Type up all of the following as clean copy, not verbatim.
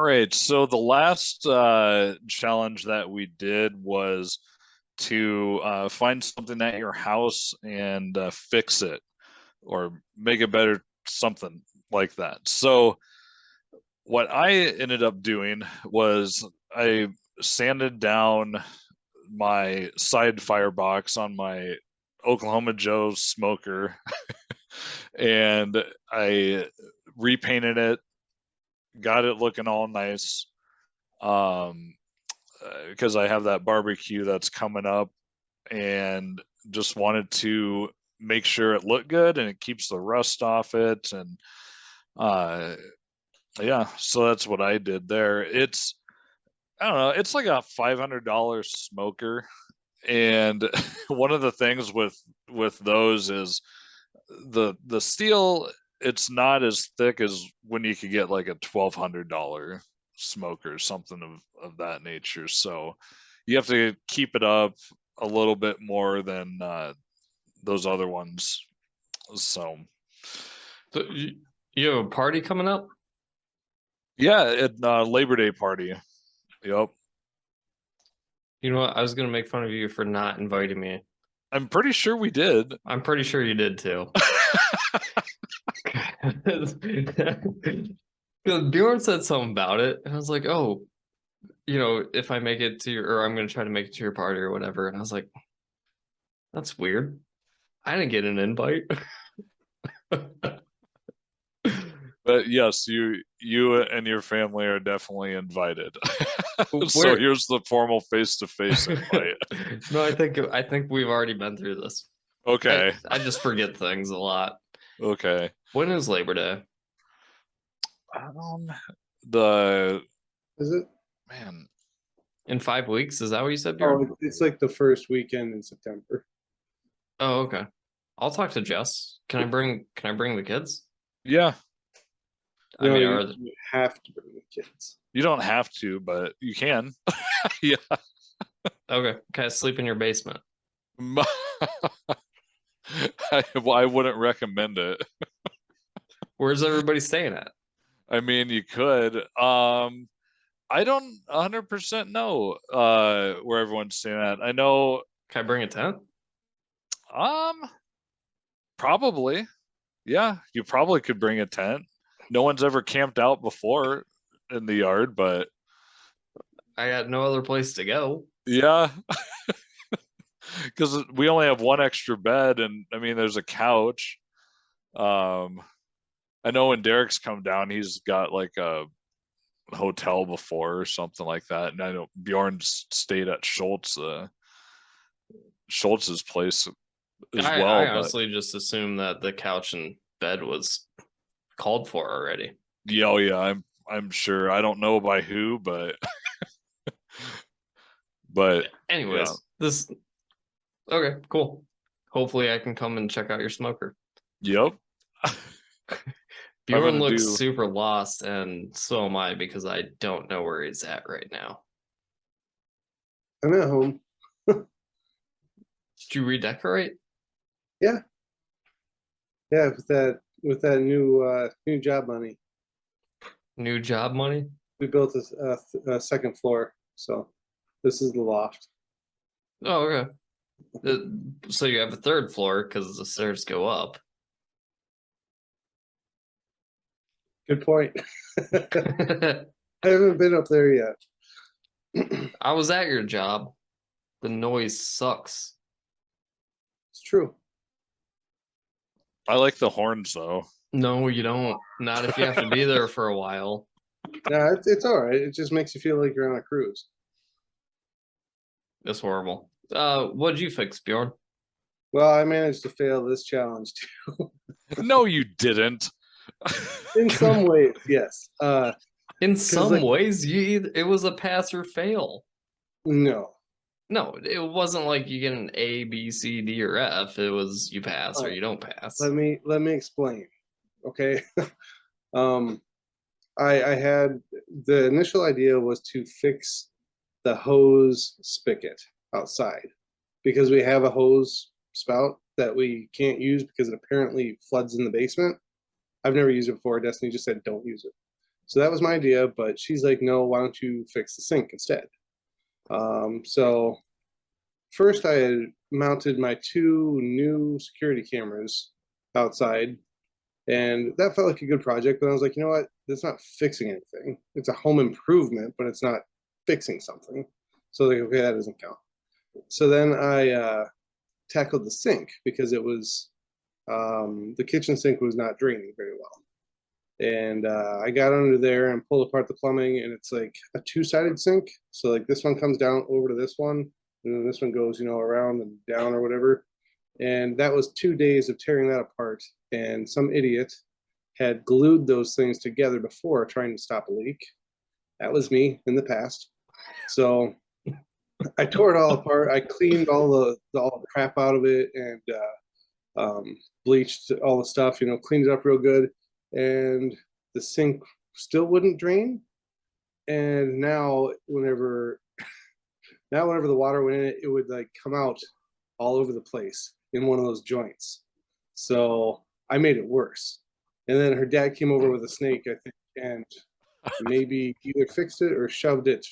All right, so the last challenge that we did was to find something at your house and fix it or make it better, something like that. So what I ended up doing was I sanded down my side firebox on my Oklahoma Joe smoker and I repainted it, got it looking all nice. Um, because I have that barbecue that's coming up and just wanted to make sure it looked good and it keeps the rust off it. And uh, yeah, so that's what I did there. I don't know, it's like a $500 smoker. And one of the things with those is the steel, it's not as thick as when you could get like a $1,200 smoker, something of that nature. So you have to keep it up a little bit more than those other ones. So So you have a party coming up? yeah, Labor Day party. Yep. You know what? I was gonna make fun of you for not inviting me. I'm pretty sure we did. I'm pretty sure you did too. Because Bjorn said something about it, and I was like, "Oh, if I make it to your, or I'm gonna try to make it to your party or whatever." And I was like, "That's weird. I didn't get an invite." But yes, you and your family are definitely invited. So Where? here's the formal face-to-face invite. No, I think we've already been through this. Okay. I just forget things a lot. Okay. When is Labor Day? Um, the Is it? man, In 5 weeks? Is that what you said, Bjorn? Oh, it's like the first weekend in September. Oh, okay. I'll talk to Jess. Can I bring the kids? yeah, I mean, you have to bring the kids. you don't have to, but you can. Yeah. okay. Can I sleep in your basement? I wouldn't recommend it. Where's everybody staying at? I mean, you could. I don't 100% know where everyone's staying at. I know. Can I bring a tent? Probably. Yeah, you probably could bring a tent. No one's ever camped out before in the yard, but I got no other place to go. yeah. Because we only have one extra bed, and I mean, there's a couch. I know when Derek's come down, he's got like a hotel before or something like that, and I know Bjorn's stayed at Schultz's place as well. I honestly just assumed that the couch and bed was called for already. Yeah, oh yeah, I'm sure. I don't know by who, but but anyways, yeah. this okay, cool. Hopefully I can come and check out your smoker. Yep. Bjorn looks super lost, and so am I, because I don't know where he's at right now. I'm at home. Did you redecorate? Yeah. Yeah, with that new job money. New job money? We built a second floor, so this is the loft. Oh, okay. So you have a third floor because the stairs go up. Good point. I haven't been up there yet. I was at your job. The noise sucks. It's true. I like the horns though. No, you don't. Not if you have to be there for a while. Yeah, it's all right. It just makes you feel like you're on a cruise. It's horrible. What'd you fix, Bjorn? Well, I managed to fail this challenge too. No, you didn't. In some ways, yes. In some ways, it was a pass or fail. No, it wasn't like you get an A, B, C, D, or F. It was you pass or you don't pass. Let me explain. Okay. I had the initial idea was to fix the hose spigot outside because we have a hose spout that we can't use because it apparently floods in the basement. I've never used it before. Destiny just said don't use it. So that was my idea, but she's like, no, why don't you fix the sink instead? So first I had mounted my 2 new security cameras outside, and that felt like a good project, but I was like, you know what? That's not fixing anything. It's a home improvement, but it's not fixing something. So like, okay, that doesn't count. So then I tackled the sink because it was the kitchen sink was not draining very well. And I got under there and pulled apart the plumbing, and it's like a 2-sided sink. So like this one comes down over to this one, and then this one goes, you know, around and down or whatever. And that was 2 days of tearing that apart. And some idiot had glued those things together before trying to stop a leak. That was me in the past. So I tore it all apart. I cleaned all the crap out of it and bleached all the stuff, you know, cleaned it up real good. And the sink still wouldn't drain. And now whenever the water went in it, it would like come out all over the place in one of those joints. So I made it worse. And then her dad came over with a snake, I think, and maybe either fixed it or shoved it,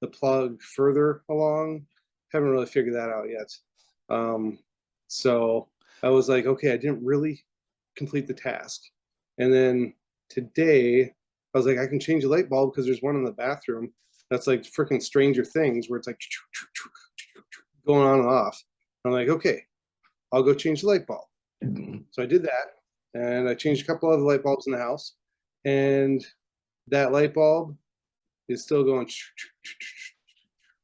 the plug, further along. Haven't really figured that out yet. So I was like, okay, I didn't really complete the task. And then today I was like, I can change the light bulb because there's one in the bathroom that's like freaking Stranger Things where it's like going on and off. I'm like, okay, I'll go change the light bulb. So I did that, and I changed a couple other light bulbs in the house, and that light bulb is still going,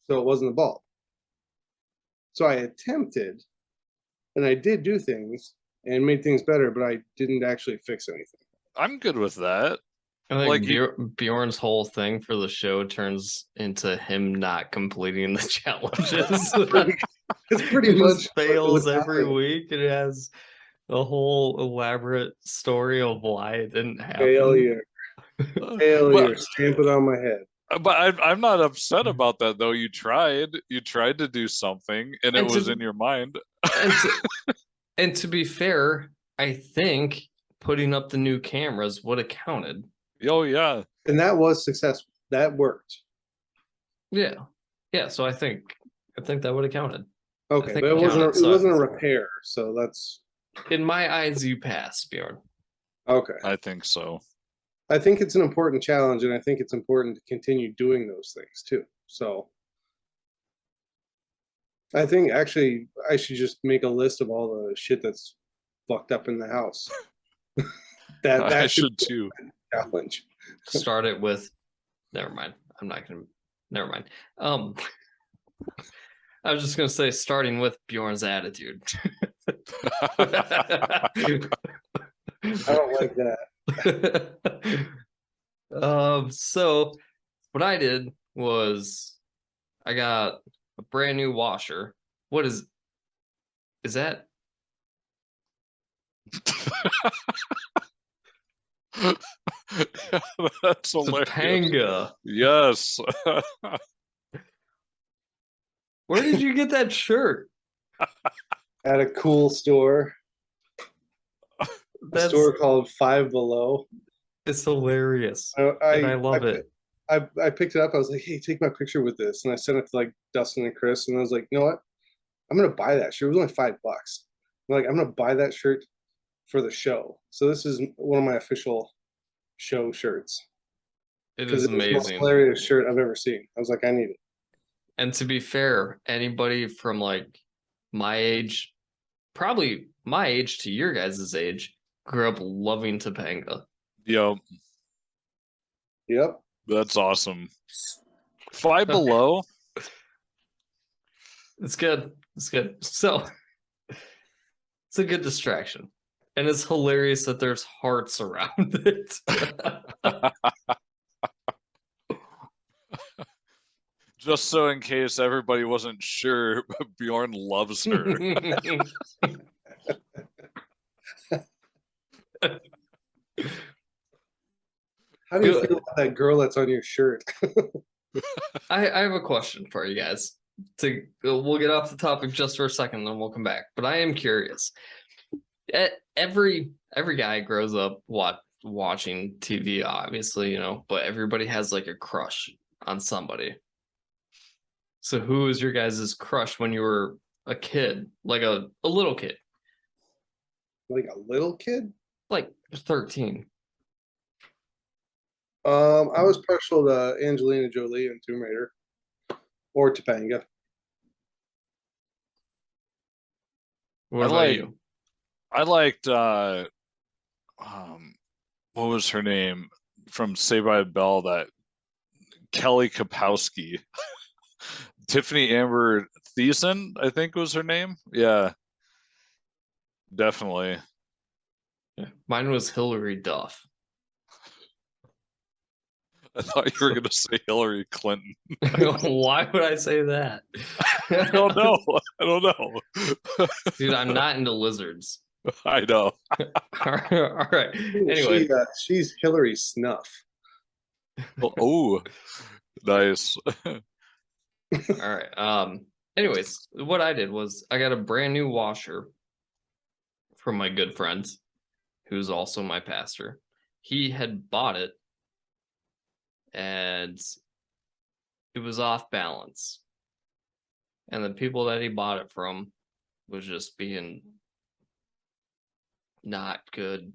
so it wasn't the bulb. So I attempted, and I did do things and made things better, but I didn't actually fix anything. I'm good with that. I think Like Bjorn's whole thing for the show turns into him not completing the challenges. It's pretty He much just fails what's every happening. week, and it has a whole elaborate story of why it didn't happen. Failure, but, failure, stamp it on my head. but I'm not upset about that though. You tried to do something, and it And was to- in your mind. And to be fair, I think putting up the new cameras would have counted. Oh yeah. And that was successful. That worked. Yeah. Yeah, so I think that would have counted. Okay, think but it it wasn't counted, so- it wasn't a repair, so that's In my eyes, you pass, Bjorn. okay. I think so. I think it's an important challenge, and I think it's important to continue doing those things too. So I think actually I should just make a list of all the shit that's fucked up in the house. that I should should too. be a challenge. Start it with never mind. I'm not gonna never mind. I was just gonna say starting with Bjorn's attitude. I don't like that. So what I did was I got a brand new washer. What is that? That's hilarious. Topanga. Yes. Where did you get that shirt? At a cool store, a That's store called Five Below. it's hilarious. And I love it. I picked it up. I was like, hey, take my picture with this. And I sent it to like Dustin and Chris. And I was like, you know what? I'm going to buy that shirt. It was only $5. I'm like, I'm going to buy that shirt for the show. So this is one of my official show shirts. It Because is it's the most amazing. hilarious shirt I've ever seen. I was like, I need it. And to be fair, anybody from like my age, probably my age to your guys' age, grew up loving Topanga. Yep. Yep. That's awesome. Five Below. It's good. It's good. So it's a good distraction. And it's hilarious that there's hearts around it. Just so in case everybody wasn't sure, Bjorn loves her. How do you Good. feel about that girl that's on your shirt? I have a question for you guys. We'll get off the topic just for a second, then we'll come back. But I am curious. Every guy grows up watching TV, obviously, you know, but everybody has like a crush on somebody. So who was your guys' crush when you were a kid, like a little kid, Like a little kid. like 13? I was partial to Angelina Jolie and Tomb Raider, or Topanga. What I about like- you? I liked what was her name from Saved by the Bell? That Kelly Kapowski, Tiffany Amber Thiessen, I think was her name. Yeah, definitely. Yeah. Mine was Hillary Duff. I thought you were gonna say Hillary Clinton. Why would I say that? I don't know. I don't know. Dude, I'm not into lizards. I know. All right. Anyway, She's Hillary Snuff. Oh, nice. all right. Anyways, what I did was I got a brand new washer from my good friend, who's also my pastor. He had bought it and it was off balance. And the people that he bought it from was just being not good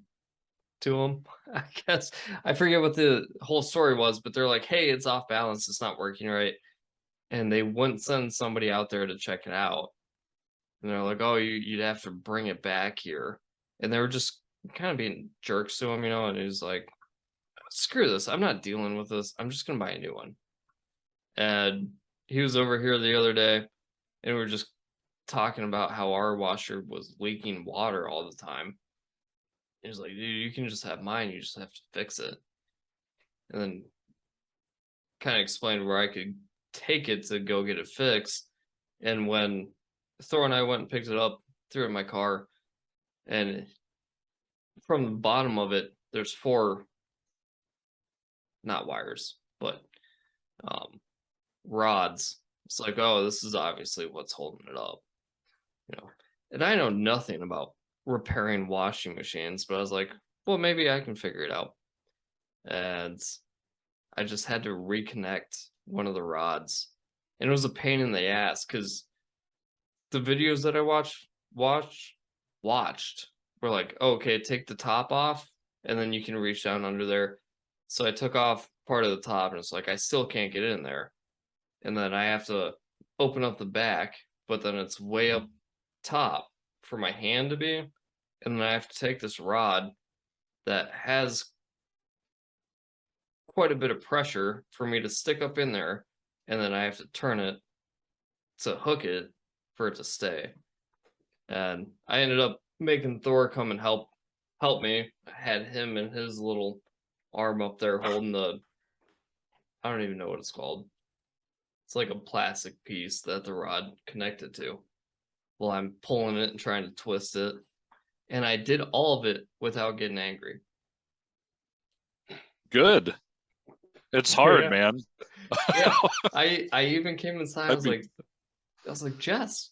to him. I guess I forget what the whole story was, but they're like, hey, it's off balance, it's not working right. And they wouldn't send somebody out there to check it out. And they're like, oh, you'd have to bring it back here. And they were just kind of being jerks to him, you know, and he was like, screw this, I'm not dealing with this, I'm just gonna buy a new one. And he was over here the other day and we were just talking about how our washer was leaking water all the time. He was like, dude, you can just have mine, you just have to fix it. And then kind of explained where I could take it to go get it fixed. And when Thor and I went and picked it up, threw it in my car, and from the bottom of it, there's 4, not wires, but rods. It's like, oh, this is obviously what's holding it up, you know. And I know nothing about repairing washing machines, but I was like, well, maybe I can figure it out. And I just had to reconnect one of the rods, and it was a pain in the ass because the videos that I watched were like, oh, okay, take the top off and then you can reach down under there. So I took off part of the top and it's like I still can't get in there, and then I have to open up the back, but then it's way up top for my hand to be, and then I have to take this rod that has quite a bit of pressure for me to stick up in there, and then I have to turn it to hook it for it to stay. And I ended up making Thor come and help me. I had him and his little arm up there holding the, I don't even know what it's called. It's like a plastic piece that the rod connected to. Well, I'm pulling it and trying to twist it, and I did all of it without getting angry. Good. It's hard, Yeah. man. Yeah, I even came inside. I That'd was like, Jess,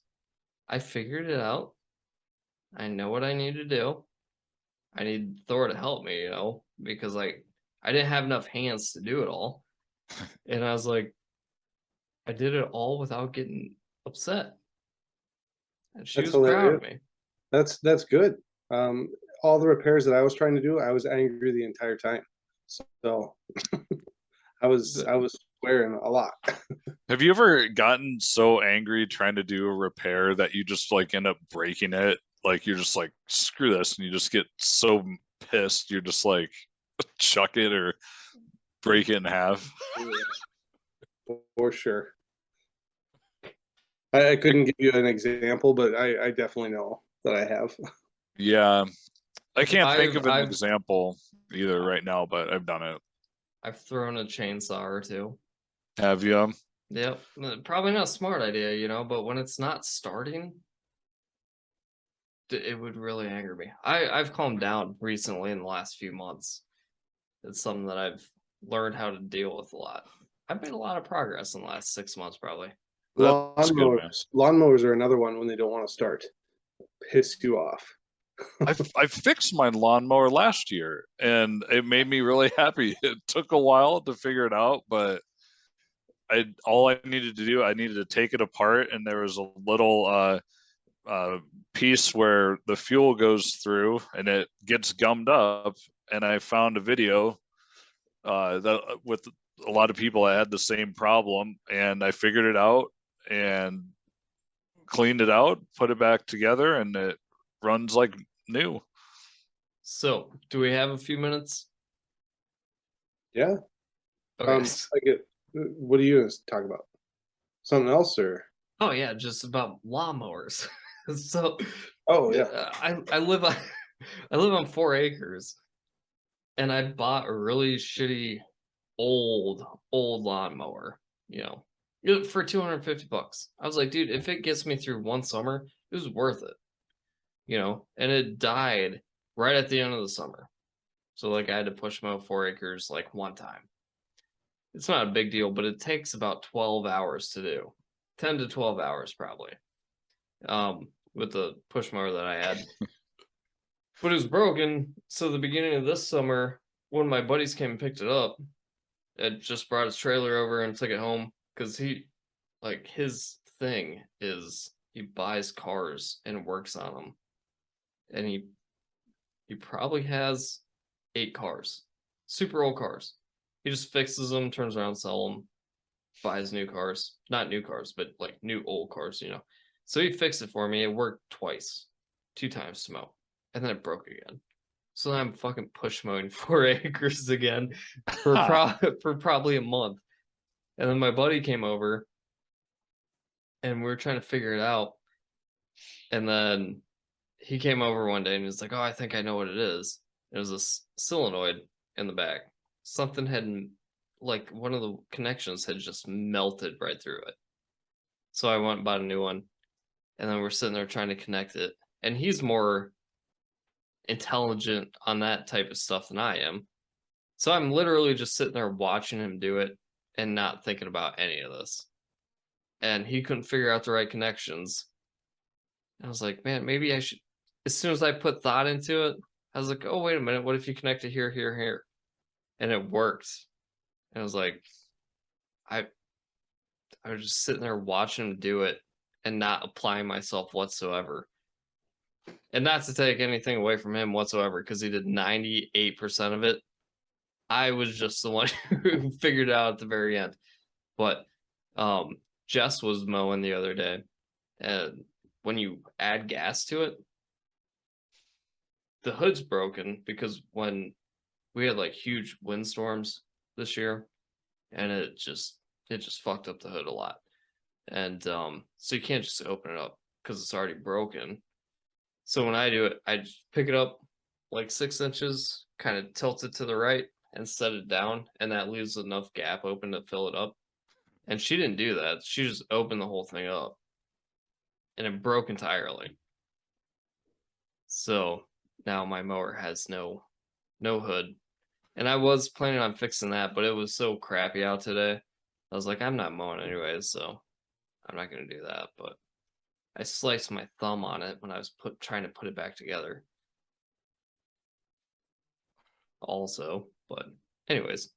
I figured it out. I know what I need to do. I need Thor to help me, you know, because like I didn't have enough hands to do it all. And I was like, I did it all without getting upset. And she That's was proud of hilarious. me. That's good. All the repairs that I was trying to do, I was angry the entire time. So I was swearing a lot. Have you ever gotten so angry trying to do a repair that you just like end up breaking it? Like you're just like, screw this, and you just get so pissed you're just like chuck it or break it in half. For sure. I couldn't give you an example, but I definitely know that I have. Yeah. I can't think of an I've- example either right now, but I've done it. I've thrown a chainsaw or two. Have you? Yep. Probably not a smart idea, you know, but when it's not starting, it would really anger me. I've calmed down recently in the last few months. It's something that I've learned how to deal with a lot. I've made a lot of progress in the last 6 months, probably. That's good, man. Lawnmowers are another one when they don't want to start. Piss you off. I fixed my lawnmower last year, and it made me really happy. It took a while to figure it out, but all I needed to do, I needed to take it apart, and there was a little piece where the fuel goes through, and it gets gummed up. And I found a video that with a lot of people that had the same problem, and I figured it out and cleaned it out, put it back together, and it runs like new. So, do we have a few minutes? Yeah. Okay. What are you gonna talk about? Something else, or? Oh yeah, just about lawnmowers. So, Oh yeah. I live on I live on 4 acres, and I bought a really shitty old lawnmower. For $250. I was like, dude, if it gets me through one summer, it was worth it. And it died right at the end of the summer. So like I had to push mow 4 acres like one time. It's not a big deal, but it takes about 12 hours to do. 10 to 12 hours probably. With the push mower that I had. But it was broken. So the beginning of this summer, one of my buddies came and picked it up. It just brought his trailer over and took it home. Because his thing is he buys cars and works on them. And he probably has 8 cars. Super old cars. He just fixes them, turns around, sell them, buys new cars. Not new cars, but like new old cars, So he fixed it for me. It worked twice. 2 times to mow. And then it broke again. So then I'm fucking push mowing 4 acres again for probably a month. And then my buddy came over and we were trying to figure it out. And then he came over one day and he's like, oh, I think I know what it is. It was a solenoid in the back. Something had, like, one of the connections had just melted right through it. So I went and bought a new one. And then we're sitting there trying to connect it. And he's more intelligent on that type of stuff than I am. So I'm literally just sitting there watching him do it and not thinking about any of this. And he couldn't figure out the right connections. And I was like, man, maybe I should. As soon as I put thought into it, I was like, oh, wait a minute. What if you connect it here, here, here? And it worked. And I was like, I was just sitting there watching him do it and not applying myself whatsoever. And not to take anything away from him whatsoever, because he did 98% of it. I was just the one who figured it out at the very end. But Jess was mowing the other day, and when you add gas to it, the hood's broken because when we had like huge windstorms this year, and it just fucked up the hood a lot. And so you can't just open it up because it's already broken. So when I do it, I just pick it up like 6 inches, kind of tilt it to the right and set it down, and that leaves enough gap open to fill it up. And she didn't do that. She just opened the whole thing up, and it broke entirely. So now my mower has no hood. And I was planning on fixing that, but it was so crappy out today. I was like, I'm not mowing anyways, so I'm not going to do that. But I sliced my thumb on it when I was trying to put it back together. Also, but anyways,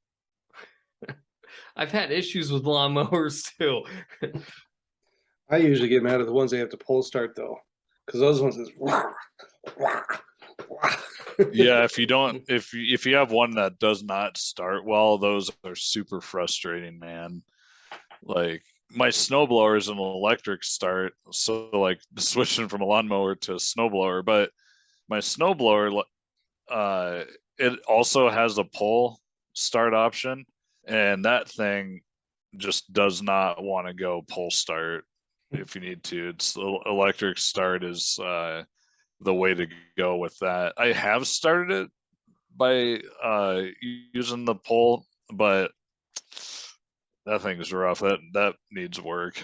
I've had issues with lawnmowers too. I usually get mad at the ones they have to pull start though, because those ones is. Yeah, if you have one that does not start well, those are super frustrating, man. Like my snowblower is an electric start, so like switching from a lawnmower to a snowblower, but my snowblower it also has a pull start option, and that thing just does not want to go pull start if you need to. It's electric start is the way to go with that. I have started it by using the pull, but that thing is rough. That needs work.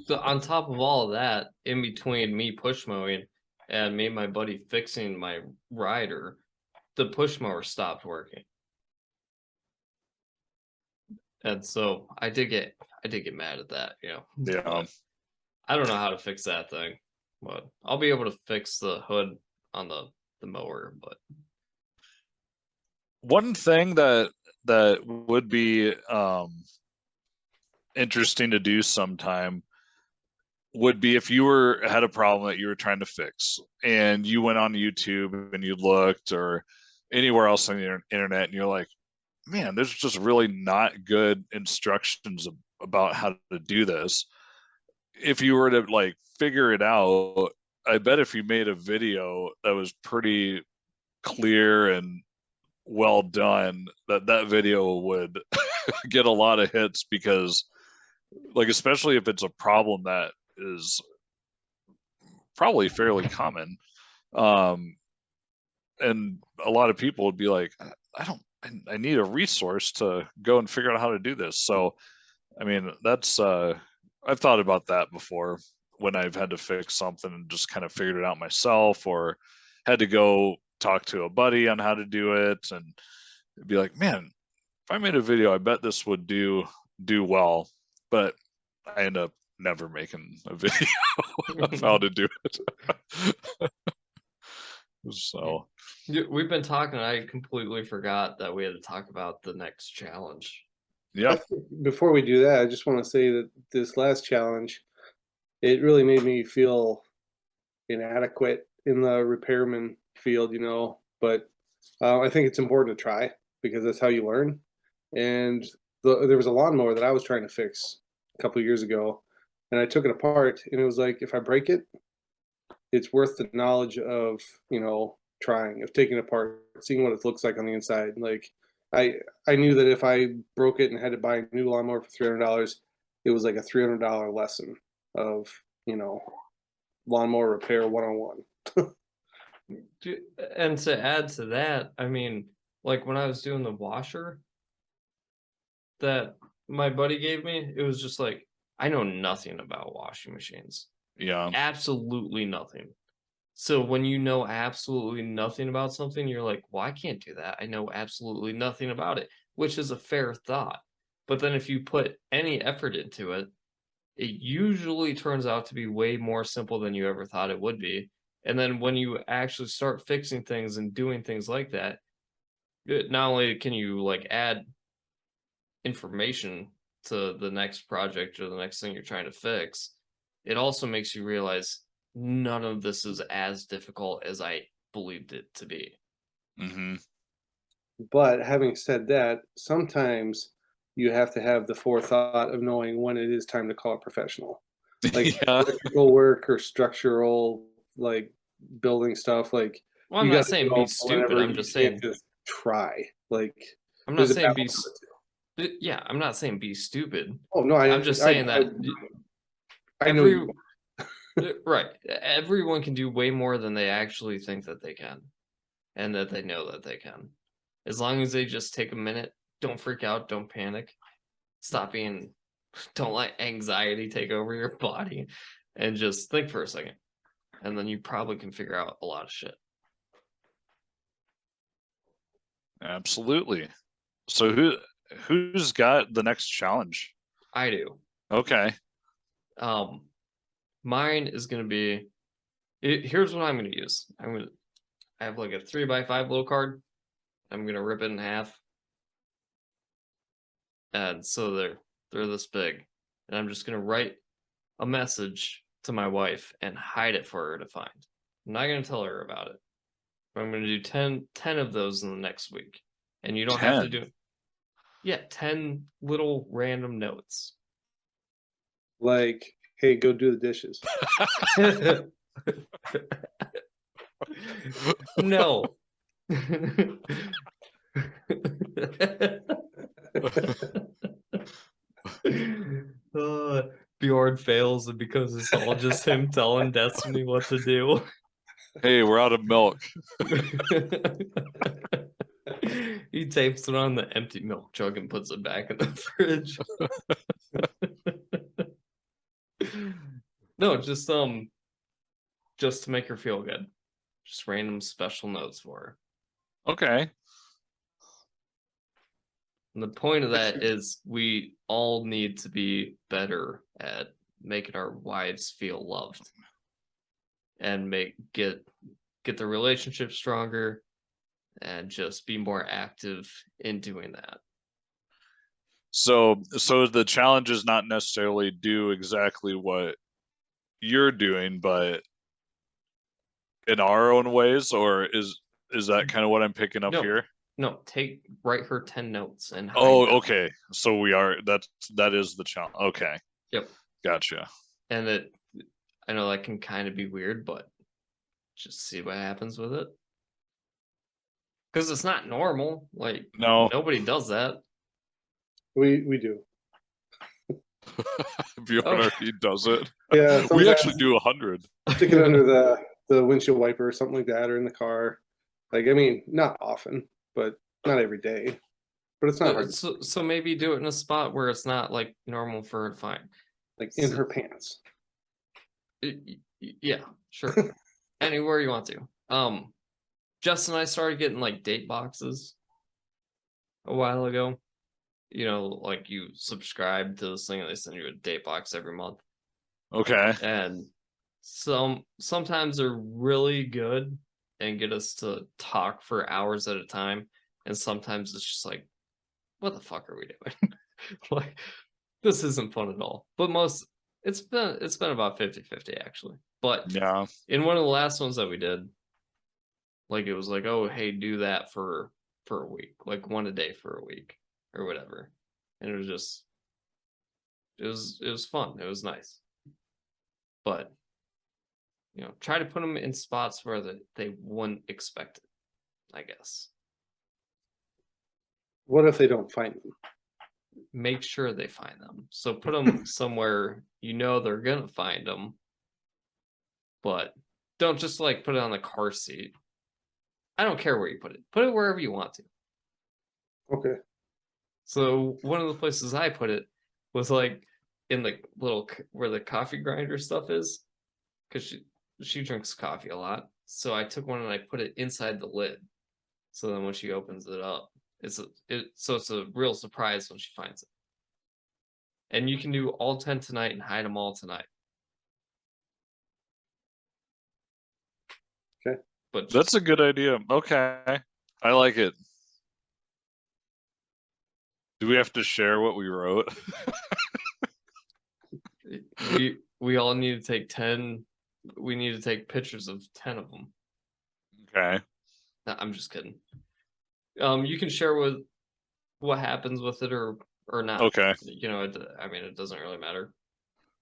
On top of all of that, in between me push mowing and me and my buddy fixing my rider, the push mower stopped working. And so I did get mad at that, Yeah. But I don't know how to fix that thing, but I'll be able to fix the hood on the mower, but one thing that would be interesting to do sometime would be if you had a problem that you were trying to fix and you went on YouTube and you looked, or anywhere else on the internet, and you're like, man, there's just really not good instructions about how to do this. If you were to like figure it out, I bet if you made a video that was pretty clear and well done, that video would get a lot of hits, because like, especially if it's a problem that is probably fairly common, and a lot of people would be like, I need a resource to go and figure out how to do this. So I mean, that's I've thought about that before when I've had to fix something and just kind of figured it out myself, or had to go talk to a buddy on how to do it, and be like, man, if I made a video, I bet this would do well. But I end up never making a video of how to do it. So we've been talking. I completely forgot that we had to talk about the next challenge. yeah, Before we do that, I just want to say that this last challenge, it really made me feel inadequate in the repairman field, you know, but I think it's important to try, because that's how you learn. And there was a lawnmower that I was trying to fix a couple of years ago, and I took it apart, and it was like, if I break it, it's worth the knowledge of, you know, trying, of taking it apart, seeing what it looks like on the inside. Like, I knew that if I broke it and had to buy a new lawnmower for $300, it was like a $300 lesson of, you know, lawnmower repair 101. And to add to that, I mean, like when I was doing the washer that my buddy gave me, it was just like, I know nothing about washing machines. yeah, Absolutely nothing. So when you know absolutely nothing about something, you're like, well, I can't do that. I know absolutely nothing about it, which is a fair thought. But then if you put any effort into it, it usually turns out to be way more simple than you ever thought it would be. And then when you actually start fixing things and doing things like that, not only can you like add information to the next project or the next thing you're trying to fix, it also makes you realize none of this is as difficult as I believed it to be. mm-hmm. But having said that, sometimes you have to have the forethought of knowing when it is time to call a professional. Like Yeah, electrical work or structural, like building stuff. Like, Well, I'm you not got to saying know be stupid. whenever I'm you just can't saying, just try. Like, I'm not there's a saying be, balance to it. yeah, I'm not saying be stupid. Oh no, I'm just saying that I know every, you. right, everyone can do way more than they actually think that they can, and that they know that they can. As long as they just take a minute, don't freak out, don't panic, don't let anxiety take over your body, and just think for a second. And then you probably can figure out a lot of shit. absolutely. So who's got the next challenge? I do. Okay. Mine is gonna be. Here's what I'm gonna use. I have like a 3x5 little card. I'm gonna rip it in half, and so they're this big, and I'm just gonna write a message to my wife and hide it for her to find. I'm not gonna tell her about it. But I'm gonna do 10 of those in the next week, and you don't have to 10. do it. Yeah, 10 little random notes. Like, hey, go do the dishes. No. Bjorn fails because it's all just him telling Destiny what to do. Hey, we're out of milk. He tapes it on the empty milk jug and puts it back in the fridge. No, just to make her feel good. Just random special notes for her. Okay. And the point of that is we all need to be better at making our wives feel loved and get get the relationship stronger, and just be more active in doing that. So the challenge is not necessarily do exactly what you're doing, but in our own ways, or is that kind of what I'm picking up No. here? No, write her 10 notes and hide Oh, them. okay. So that is the challenge. Okay. Yep. Gotcha. And I know that can kind of be weird, but just see what happens with it. Because it's not normal. Like, No. nobody does that. We do. Bjorn already does it. Yeah, We sometimes actually do 100. stick it under the windshield wiper or something like that, or in the car. Like, I mean, not often, but not every day. But it's not hard. So maybe do it in a spot where it's not like normal for her to find. Like in her pants. Yeah, sure. Anywhere you want to. Jess and I started getting like date boxes a while ago. You know, like you subscribe to this thing and they send you a date box every month. Okay. And sometimes they're really good and get us to talk for hours at a time. And sometimes it's just like, what the fuck are we doing? Like, this isn't fun at all. But it's been about 50-50 actually. But Yeah. in one of the last ones that we did, like it was like, oh hey, do that for a week, like one a day for a week or whatever. And it was just it was fun. It was nice. But you know, try to put them in spots where they wouldn't expect it, I guess. What if they don't find them? Make sure they find them. So put them somewhere you know they're gonna find them, but don't just like put it on the car seat. I don't care where you put it. Put it wherever you want to. Okay. So one of the places I put it was like in the little where the coffee grinder stuff is, because she drinks coffee a lot. So I took one and I put it inside the lid. So then when she opens it up, it's a real surprise when she finds it. And you can do all 10 tonight and hide them all tonight. Okay. But That's a good idea. Okay. I like it. Do we have to share what we wrote? we all need to take 10. We need to take pictures of 10 of them. Okay. No, I'm just kidding. You can share what happens with it or not. Okay. You know, I mean, it doesn't really matter.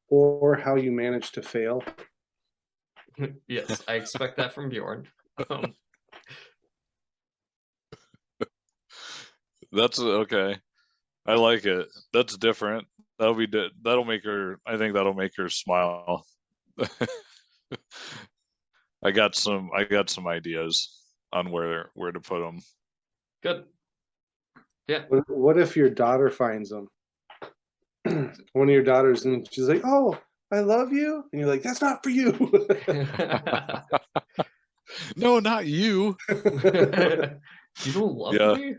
Or how you manage to fail. Yes, I expect that from Bjorn. That's okay. I like it. That's different. That'll make her. I think that'll make her smile. I got some ideas on where to put them. Good. Yeah. What if your daughter finds them? One of your daughters, and she's like, "Oh, I love you," and you're like, "That's not for you." No, not you. You don't love me?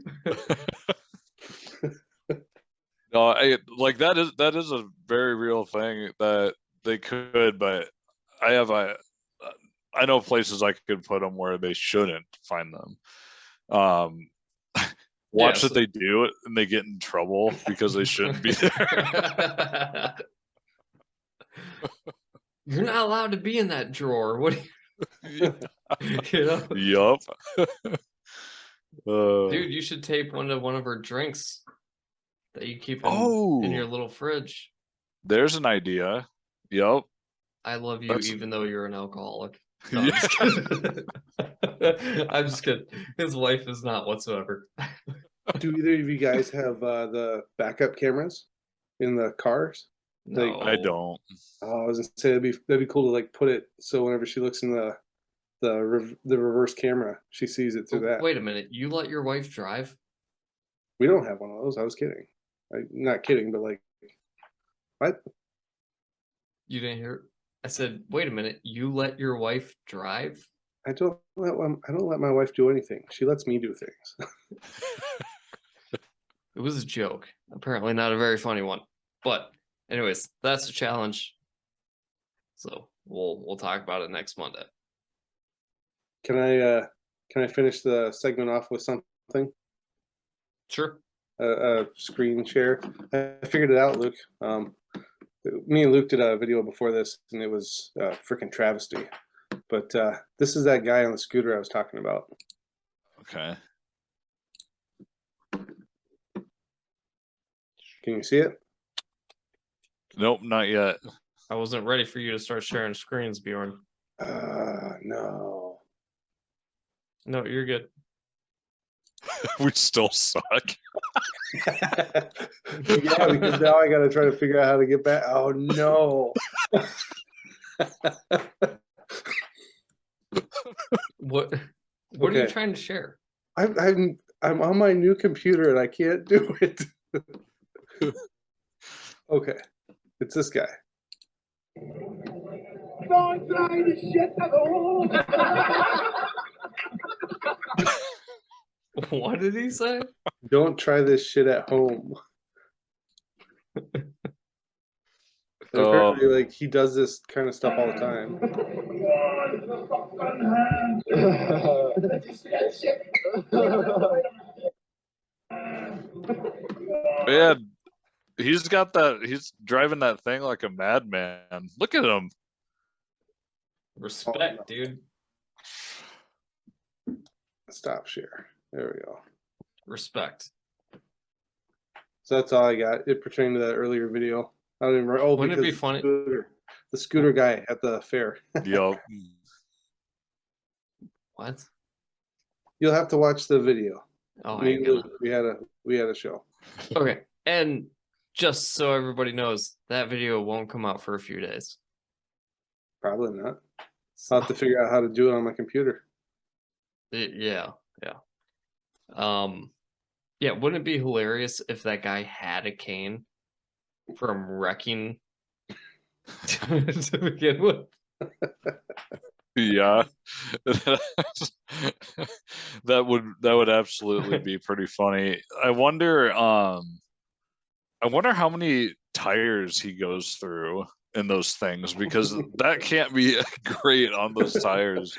No, like that is a very real thing that they could, but I know places I could put them where they shouldn't find them. Watch that they do it and they get in trouble because they shouldn't be there. You're not allowed to be in that drawer. What do you, you know? Yup. Dude, you should tape one of her drinks that you keep in your little fridge. There's an idea. Yup. I love you even though you're an alcoholic. No, Yeah. I'm just kidding. I'm just kidding. His wife is not whatsoever. Do either of you guys have the backup cameras in the cars? No. Like, I don't. Oh, I was gonna say that'd be cool to like put it so whenever she looks in the reverse camera, she sees it through that. Wait a minute, you let your wife drive? We don't have one of those. I was kidding. Not kidding, but like, what? You didn't hear? I said, wait a minute, you let your wife drive? I don't let my wife do anything. She lets me do things. It was a joke. Apparently not a very funny one. But anyways, that's the challenge. So we'll talk about it next Monday. Can I finish the segment off with something? Sure. A screen share. I figured it out, Luke. Me and Luke did a video before this, and it was a freaking travesty. But this is that guy on the scooter I was talking about. Okay. Can you see it? Nope, not yet. I wasn't ready for you to start sharing screens, Bjorn. No. No, you're good. We still suck. Yeah, because now I got to try to figure out how to get back. Oh no. What are you Okay. trying to share? I'm on my new computer and I can't do it. Okay, it's this guy. Don't try this shit at home. What did he say? Don't try this shit at home. And apparently, like, he does this kind of stuff all the time. Yeah, he's got that. He's driving that thing like a madman. Look at him. Respect, dude. Stop share. There we go. Respect. So that's all I got. It pertained to that earlier video. I don't even remember. Oh, Wouldn't it be because funny? the scooter guy at the fair. Yup. What? You'll have to watch the video. Oh, Me I and ain't Luke, we had a show. gonna. Okay. And just so everybody knows, that video won't come out for a few days. Probably not. I'll have to figure out how to do it on my computer. Yeah. Yeah, wouldn't it be hilarious if that guy had a cane from wrecking to begin with? Yeah. That would absolutely be pretty funny. I wonder how many tires he goes through in those things, because that can't be great on those tires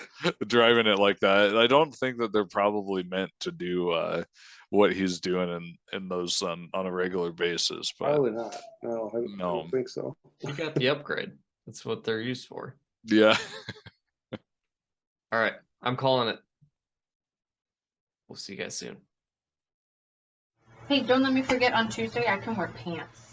driving it like that. I don't think that they're probably meant to do what he's doing in those on a regular basis, but Probably not. No, I No. don't think so. He got the upgrade. That's what they're used for. yeah. All right, I'm calling it. We'll see you guys soon. Hey, don't let me forget on Tuesday I can wear pants.